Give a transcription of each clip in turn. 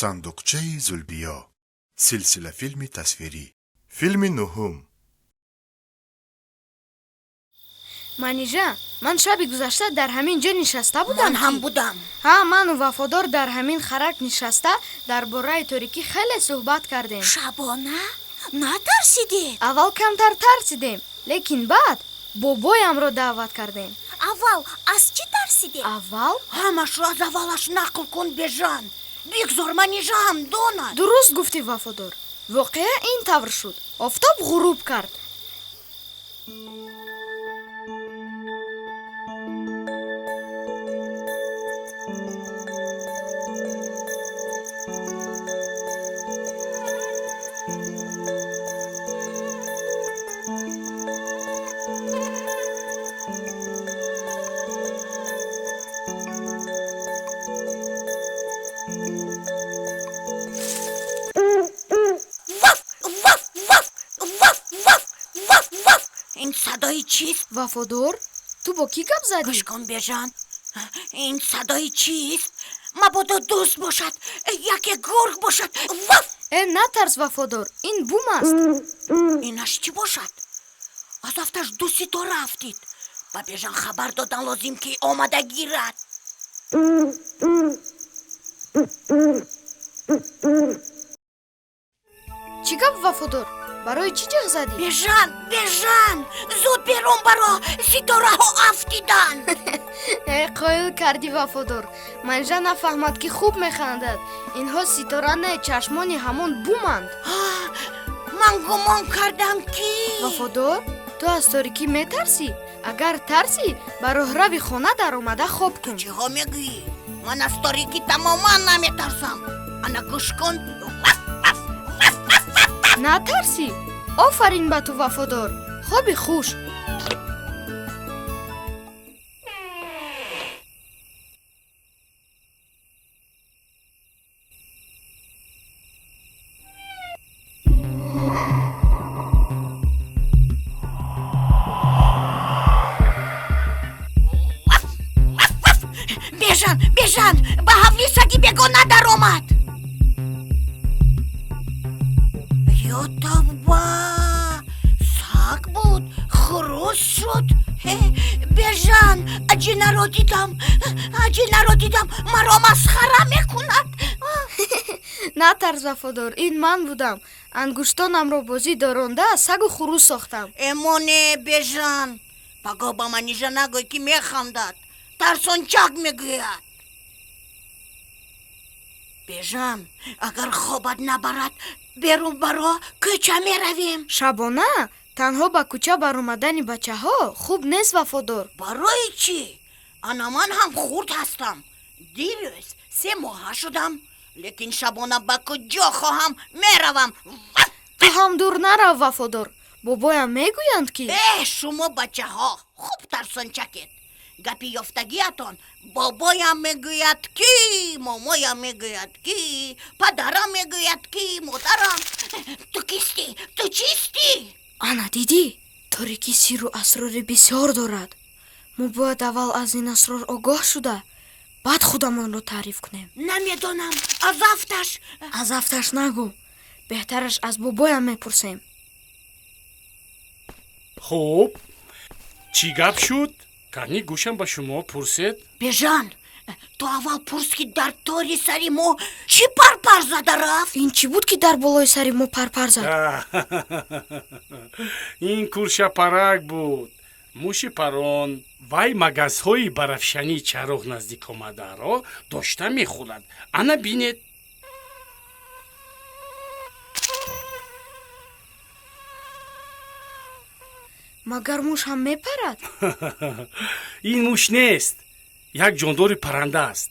صندوقچه زولبیا سلسله فیلم تصویری فیلم نهم манижа, ман шаби гузашта дар ҳамин ҷо нишаста будам. من هم بودم. ману вафодор дар ҳамин харак нишаста дар бораи торикӣ хеле суҳбат кардем. شبانه نترسیدید؟ аввал камтар тарсидем, лекин баъд бобоямро даъват кардем. اول از چی ترسیدید؟ аввал همش را از اولش نقل کن بجان. بگذار منیژه هم داند. дуруст гуфтӣ вафодор. воқеа ин тавр шуд. офтоб ғуруб кард. این صدای چیست؟ вафодор, ту бо кӣ гап задӣ? گوش کن بجان. این صدای چیست؟ مبادا دوست باشد، یک گرگ باشد. натарс вафодор, ин бум аст. اینش چی باشد؟ از افتش دو سیتا رفتید. با بجان خبر دادن لازم که آمده گیرد. чӣ гап вафодор? барои чӣ ҷиғ задӣ? بجان زود بیرون برا، ستاره ها افتیدن. қоил кардӣ вафодор. манижа нафаҳмад ки хуб механдад. инҳо ситора не, чашмони ҳамон буманд. من گمان کردم که вафодор, ту аз торикӣ метарсӣ? агар тарсӣ, ба роҳрави хона даромада хоб кун. چی ها میگی؟ من از تاریکی تماما نمیترسم. انا گوش کن. натарсӣ? офарин ба ту вафодор. хоби хуш. بجان به حولی سگی بگونه در آمد. یا توبه، سگ بود، خروس شد. بجان اجی نرو دیدم مرا مسخره میکند. натарс вафодор, ин ман будам. ангуштонамро бозӣ доронда сагу хурӯс сохтам. امونه بجان پگاه با منیژه نگوی که میخندد. ترسونچک میگوید. بجان اگر خوابت نبرد بیرون برا کوچه میرویم. шабона танҳо ба кӯча баромадани бачаҳо хуб нест вафодор. برای چی؟ انا من هم خورد هستم. دیروز 3 ماه شدم، لیکن شبانه به کجا خواهم میروم. ту ҳам дур нарав вафодор. бобоям мегӯянд ки شما بچه ها خوب ترسونچکید. گپی یافتگیتان بابایم میگوید کی، مامایم میگوید کی، پدرم میگوید کی، مادرم. تو کیستی؟ تو چیستی؟ ана дидӣ, торикӣ сиру асрори бисёр дорад. мо бояд аввал аз ин асрор огоҳ шуда, баъд худамонро таъриф кунем. نمیدانم. аз афташ нагӯ. беҳтараш аз бобоям мепурсем. хуб, чӣ гап шуд? кани гӯшам ба шумо пурсед. بجان تو اول پرس که در تاری سری ما چی پرپر زده رفت؟ ин чӣ буд ки дар болои сари мо парпар зад? ин куршапарак буд. муши парон вай магазҳои барафшании чароғ наздик омадаро дошта мехӯрад. ана бинед. магар муш ҳам мепарад? ин муш нест, як ҷондори парранда аст.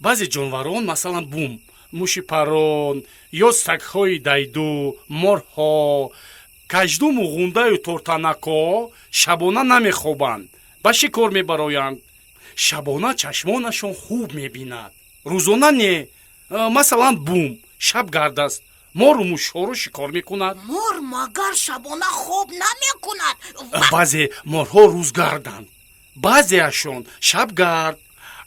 баъзе ҷонварон, масалан бум, муши парон ё сагҳои дайду, морҳо, кажду, муғундаю тортанако шабона намехобанд, ба шикор мебароянд. шабона чашмонашон хуб мебинад, рӯзона не. масалан бум шабгард аст, мору мушҳоро шикор мекунад. مور مگر شبانه خوب نمیکند. баъзе морҳо рӯзгарданд, баъзеашон шабгард.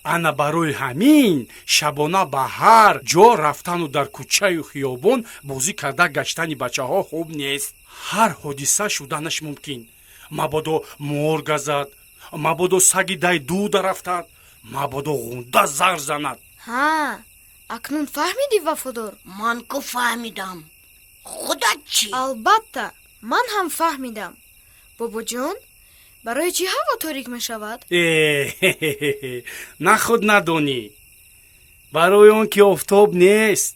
ана барои ҳамин шабона ба ҳар ҷо рафтану дар кӯчаю хиёбон бозӣ карда гаштани бачаҳо хуб нест. ҳар ҳодиса шуданаш мумкин. мабодо морга зад, мабодо саги дай дуда рафтад, мабодо ғунда зар занад. ҳа, акнун фаҳмидӣ вафодор? ман ку фаҳмидам. худат чӣ? албатта ман ҳам фаҳмидам. бобоҷон, барои чӣ ҳаво торик мешавад? на худ надонӣ. барои он ки офтоб нест,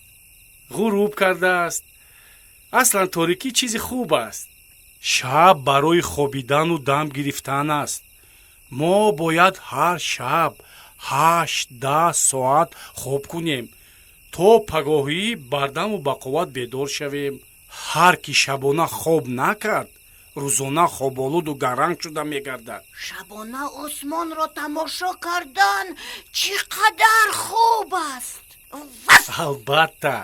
ғуруб кардааст. аслан торикӣ чизи хуб аст. шаб барои хобидану дам гирифтан аст. мо бояд ҳар шаб 8-10 соат хоб кунем, то пагоҳӣ бардаму бақувват бедор шавем. ҳар ки шабона хоб накард, рӯзона хоболуду гаранг шуда мегардад. шабона осмонро тамошо кардан чӣ қадар хуб аст. албатта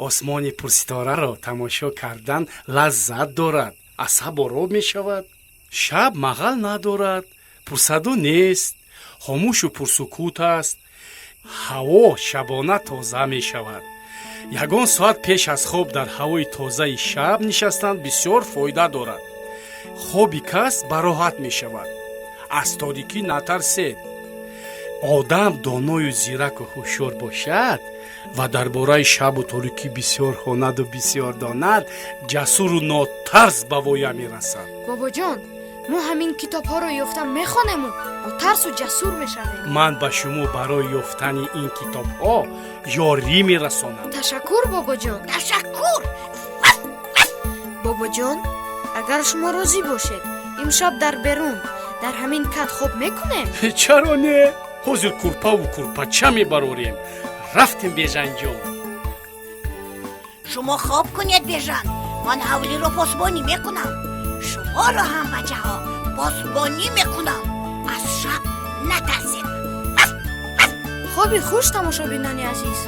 осмони пурситораро тамошо кардан лаззат дорад, асаб ором мешавад. шаб мағал надорад, пурсаду нест, хомӯшу пурсукут аст. ҳаво шабона тоза мешавад. ягон соат пеш аз хоб дар ҳавои тозаи шаб нишастан бисёр фоида дорад. хоби кас бароҳат мешавад. аз торикӣ натарсед. одам доною зираку ҳушёр бошад ва дар бораи шабу торикӣ бисёр хонаду бисёр донад, ҷасуру нотарс ба воя мерасад. бобоҷон, мо ҳамин китобҳоро ёфта мехонему бо тарсу ҷасур мешавем. ман ба шумо барои ёфтани ин китобҳо ёрӣ мерасонам. ташаккур бобоҷон. ташаккур. бобоҷон, агар шумо розӣ бошед, имшаб дар берун дар ҳамин кат хоб мекунем? чаро не? ҳозир курпаву курпача мебарорем. рафтем бежанҷон. шумо хоб кунед бежан, ман ҳавлиро посбонӣ мекунам. шуморо ҳам бачаҳо посбонӣ мекунам. аз шаб натарсед. хоби хуш тамошобинони азиз.